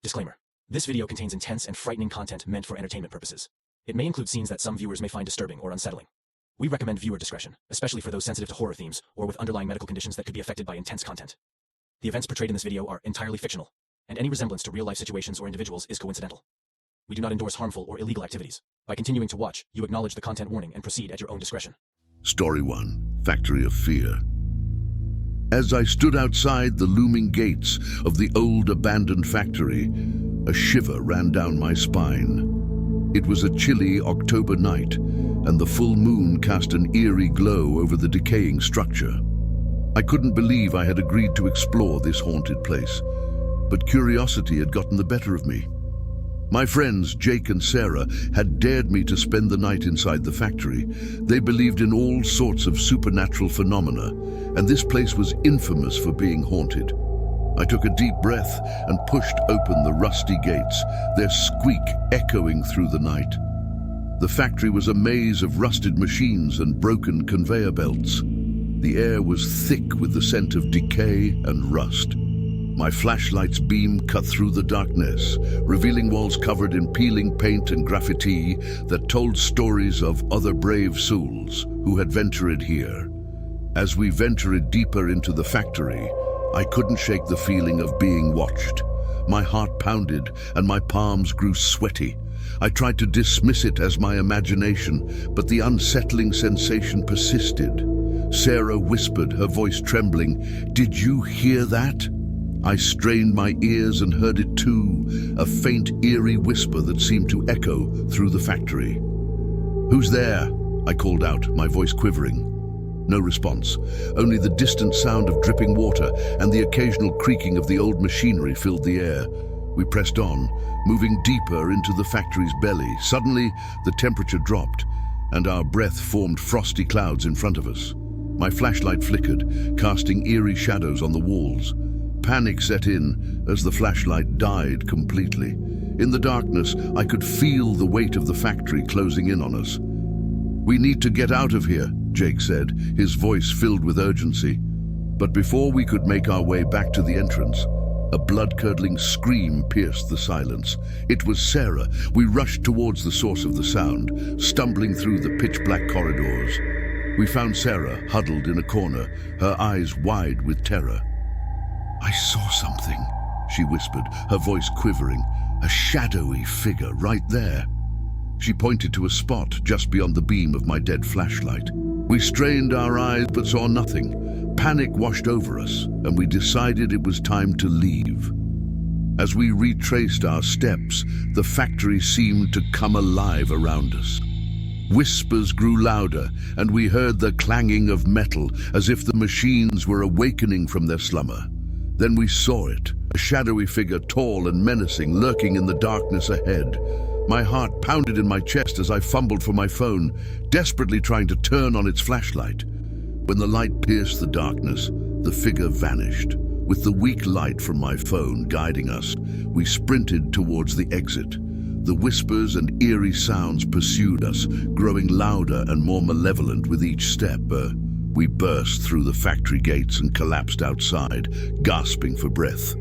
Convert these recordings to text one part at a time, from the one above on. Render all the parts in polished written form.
Disclaimer. This video contains intense and frightening content meant for entertainment purposes. It may include scenes that some viewers may find disturbing or unsettling. We recommend viewer discretion, especially for those sensitive to horror themes or with underlying medical conditions that could be affected by intense content. The events portrayed in this video are entirely fictional, and any resemblance to real-life situations or individuals is coincidental. We do not endorse harmful or illegal activities. By continuing to watch, you acknowledge the content warning and proceed at your own discretion. Story 1, Factory of Fear. As I stood outside the looming gates of the old abandoned factory, a shiver ran down my spine. It was a chilly October night, and the full moon cast an eerie glow over the decaying structure. I couldn't believe I had agreed to explore this haunted place, but curiosity had gotten the better of me. My friends, Jake and Sarah, had dared me to spend the night inside the factory. They believed in all sorts of supernatural phenomena, and this place was infamous for being haunted. I took a deep breath and pushed open the rusty gates, their squeak echoing through the night. The factory was a maze of rusted machines and broken conveyor belts. The air was thick with the scent of decay and rust. My flashlight's beam cut through the darkness, revealing walls covered in peeling paint and graffiti that told stories of other brave souls who had ventured here. As we ventured deeper into the factory, I couldn't shake the feeling of being watched. My heart pounded and my palms grew sweaty. I tried to dismiss it as my imagination, but the unsettling sensation persisted. Sarah whispered, her voice trembling, "Did you hear that?" I strained my ears and heard it too, a faint, eerie whisper that seemed to echo through the factory. "Who's there?" I called out, my voice quivering. No response, only the distant sound of dripping water and the occasional creaking of the old machinery filled the air. We pressed on, moving deeper into the factory's belly. Suddenly, the temperature dropped, and our breath formed frosty clouds in front of us. My flashlight flickered, casting eerie shadows on the walls. Panic set in as the flashlight died completely. In the darkness, I could feel the weight of the factory closing in on us. "We need to get out of here," Jake said, his voice filled with urgency. But before we could make our way back to the entrance, a blood-curdling scream pierced the silence. It was Sarah. We rushed towards the source of the sound, stumbling through the pitch-black corridors. We found Sarah huddled in a corner, her eyes wide with terror. "I saw something," she whispered, her voice quivering. "A shadowy figure right there." She pointed to a spot just beyond the beam of my dead flashlight. We strained our eyes but saw nothing. Panic washed over us, and we decided it was time to leave. As we retraced our steps, the factory seemed to come alive around us. Whispers grew louder, and we heard the clanging of metal as if the machines were awakening from their slumber. Then we saw it, a shadowy figure, tall and menacing, lurking in the darkness ahead. My heart pounded in my chest as I fumbled for my phone, desperately trying to turn on its flashlight. When the light pierced the darkness, the figure vanished. With the weak light from my phone guiding us, we sprinted towards the exit. The whispers and eerie sounds pursued us, growing louder and more malevolent with each step. We burst through the factory gates and collapsed outside, gasping for breath.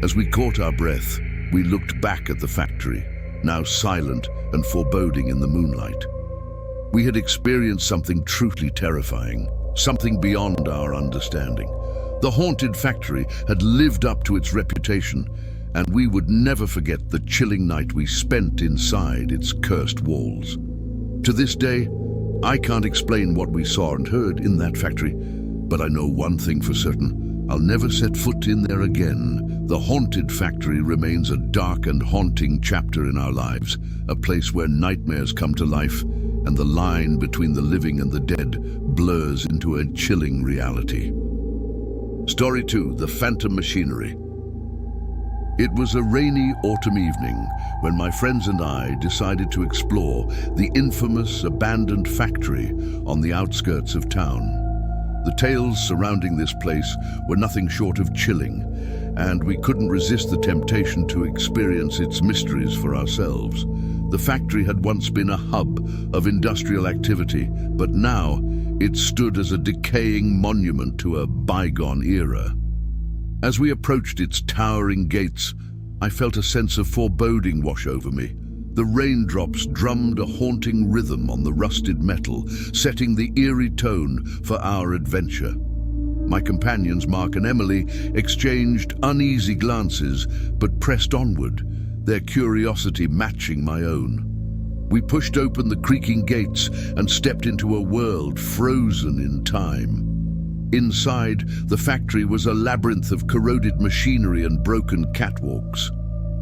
As we caught our breath, we looked back at the factory, now silent and foreboding in the moonlight. We had experienced something truly terrifying, something beyond our understanding. The haunted factory had lived up to its reputation, and we would never forget the chilling night we spent inside its cursed walls. To this day, I can't explain what we saw and heard in that factory, but I know one thing for certain: I'll never set foot in there again. The haunted factory remains a dark and haunting chapter in our lives, a place where nightmares come to life and the line between the living and the dead blurs into a chilling reality. Story 2, The Phantom Machinery. It was a rainy autumn evening when my friends and I decided to explore the infamous abandoned factory on the outskirts of town. The tales surrounding this place were nothing short of chilling, and we couldn't resist the temptation to experience its mysteries for ourselves. The factory had once been a hub of industrial activity, but now it stood as a decaying monument to a bygone era. As we approached its towering gates, I felt a sense of foreboding wash over me. The raindrops drummed a haunting rhythm on the rusted metal, setting the eerie tone for our adventure. My companions, Mark and Emily, exchanged uneasy glances, but pressed onward, their curiosity matching my own. We pushed open the creaking gates and stepped into a world frozen in time. Inside, the factory was a labyrinth of corroded machinery and broken catwalks.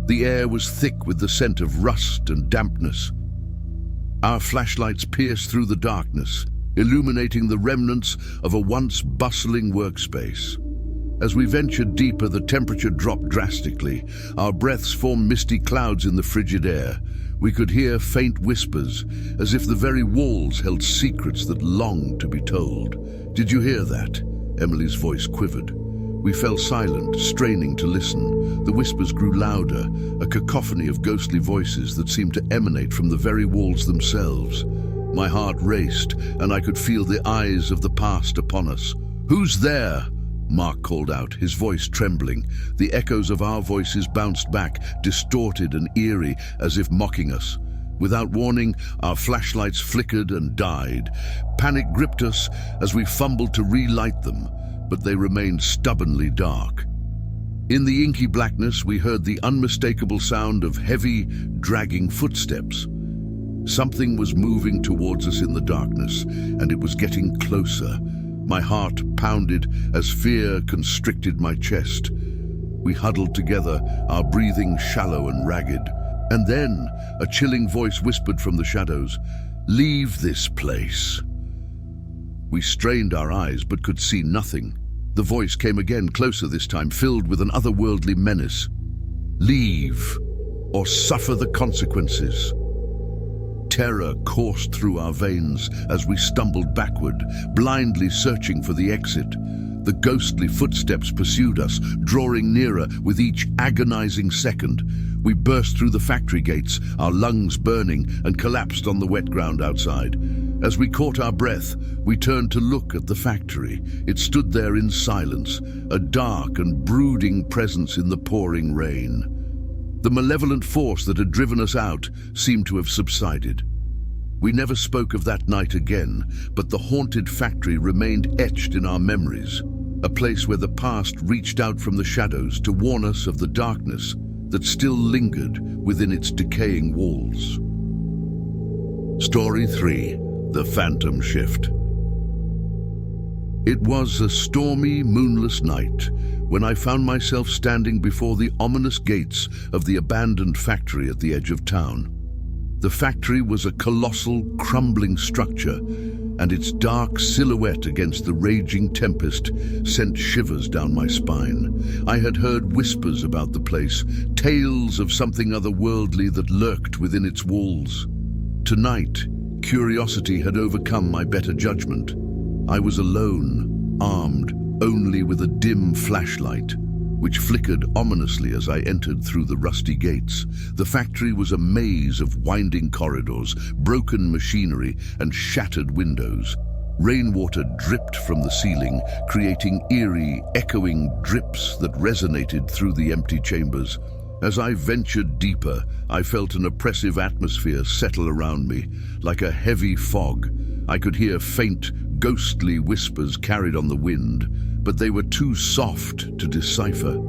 The air was thick with the scent of rust and dampness. Our flashlights pierced through the darkness, illuminating the remnants of a once bustling workspace. As we ventured deeper, the temperature dropped drastically. Our breaths formed misty clouds in the frigid air. We could hear faint whispers, as if the very walls held secrets that longed to be told. "Did you hear that?" Emily's voice quivered. We fell silent, straining to listen. The whispers grew louder, a cacophony of ghostly voices that seemed to emanate from the very walls themselves. My heart raced, and I could feel the eyes of the past upon us. "Who's there?" Mark called out, his voice trembling. The echoes of our voices bounced back, distorted and eerie, as if mocking us. Without warning, our flashlights flickered and died. Panic gripped us as we fumbled to relight them, but they remained stubbornly dark. In the inky blackness, we heard the unmistakable sound of heavy, dragging footsteps. Something was moving towards us in the darkness, and it was getting closer. My heart pounded as fear constricted my chest. We huddled together, our breathing shallow and ragged. And then a chilling voice whispered from the shadows, "Leave this place." We strained our eyes but could see nothing. The voice came again, closer this time, filled with an otherworldly menace. "Leave, or suffer the consequences." Terror coursed through our veins as we stumbled backward, blindly searching for the exit. The ghostly footsteps pursued us, drawing nearer with each agonizing second. We burst through the factory gates, our lungs burning, and collapsed on the wet ground outside. As we caught our breath, we turned to look at the factory. It stood there in silence, a dark and brooding presence in the pouring rain. The malevolent force that had driven us out seemed to have subsided. We never spoke of that night again, but the haunted factory remained etched in our memories, a place where the past reached out from the shadows to warn us of the darkness that still lingered within its decaying walls. Story 3: The Phantom Shift. It was a stormy, moonless night when I found myself standing before the ominous gates of the abandoned factory at the edge of town. The factory was a colossal, crumbling structure, and its dark silhouette against the raging tempest sent shivers down my spine. I had heard whispers about the place, tales of something otherworldly that lurked within its walls. Tonight, curiosity had overcome my better judgment. I was alone, armed only with a dim flashlight, which flickered ominously as I entered through the rusty gates. The factory was a maze of winding corridors, broken machinery, and shattered windows. Rainwater dripped from the ceiling, creating eerie, echoing drips that resonated through the empty chambers. As I ventured deeper, I felt an oppressive atmosphere settle around me, like a heavy fog. I could hear faint, ghostly whispers carried on the wind, but they were too soft to decipher.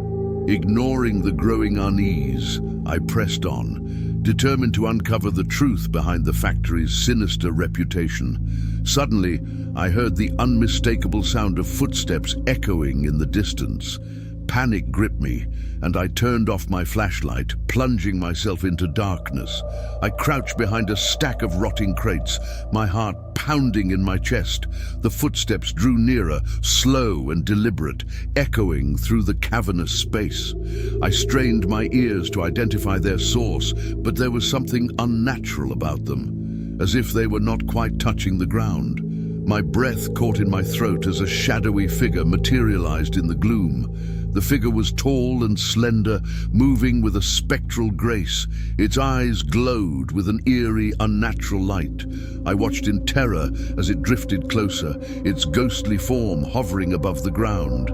Ignoring the growing unease, I pressed on, determined to uncover the truth behind the factory's sinister reputation. Suddenly, I heard the unmistakable sound of footsteps echoing in the distance. Panic gripped me, and I turned off my flashlight, plunging myself into darkness. I crouched behind a stack of rotting crates, my heart pounding in my chest. The footsteps drew nearer, slow and deliberate, echoing through the cavernous space. I strained my ears to identify their source, but there was something unnatural about them, as if they were not quite touching the ground. My breath caught in my throat as a shadowy figure materialized in the gloom. The figure was tall and slender, moving with a spectral grace. Its eyes glowed with an eerie, unnatural light. I watched in terror as it drifted closer, its ghostly form hovering above the ground.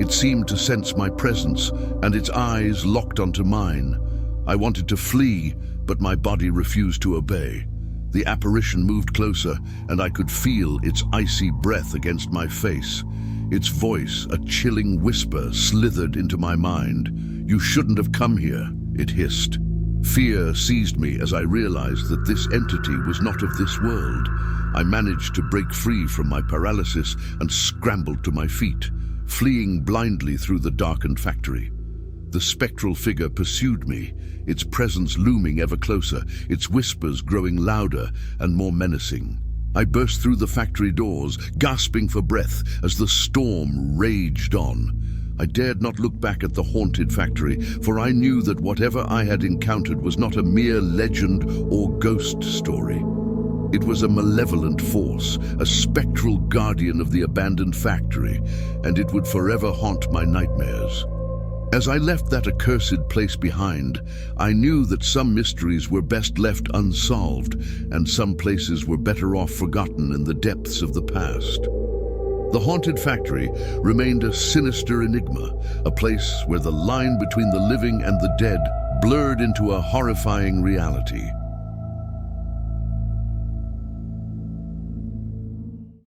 It seemed to sense my presence, and its eyes locked onto mine. I wanted to flee, but my body refused to obey. The apparition moved closer, and I could feel its icy breath against my face. Its voice, a chilling whisper, slithered into my mind. "You shouldn't have come here," it hissed. Fear seized me as I realized that this entity was not of this world. I managed to break free from my paralysis and scrambled to my feet, fleeing blindly through the darkened factory. The spectral figure pursued me, its presence looming ever closer, its whispers growing louder and more menacing. I burst through the factory doors, gasping for breath as the storm raged on. I dared not look back at the haunted factory, for I knew that whatever I had encountered was not a mere legend or ghost story. It was a malevolent force, a spectral guardian of the abandoned factory, and it would forever haunt my nightmares. As I left that accursed place behind, I knew that some mysteries were best left unsolved, and some places were better off forgotten in the depths of the past. The haunted factory remained a sinister enigma, a place where the line between the living and the dead blurred into a horrifying reality.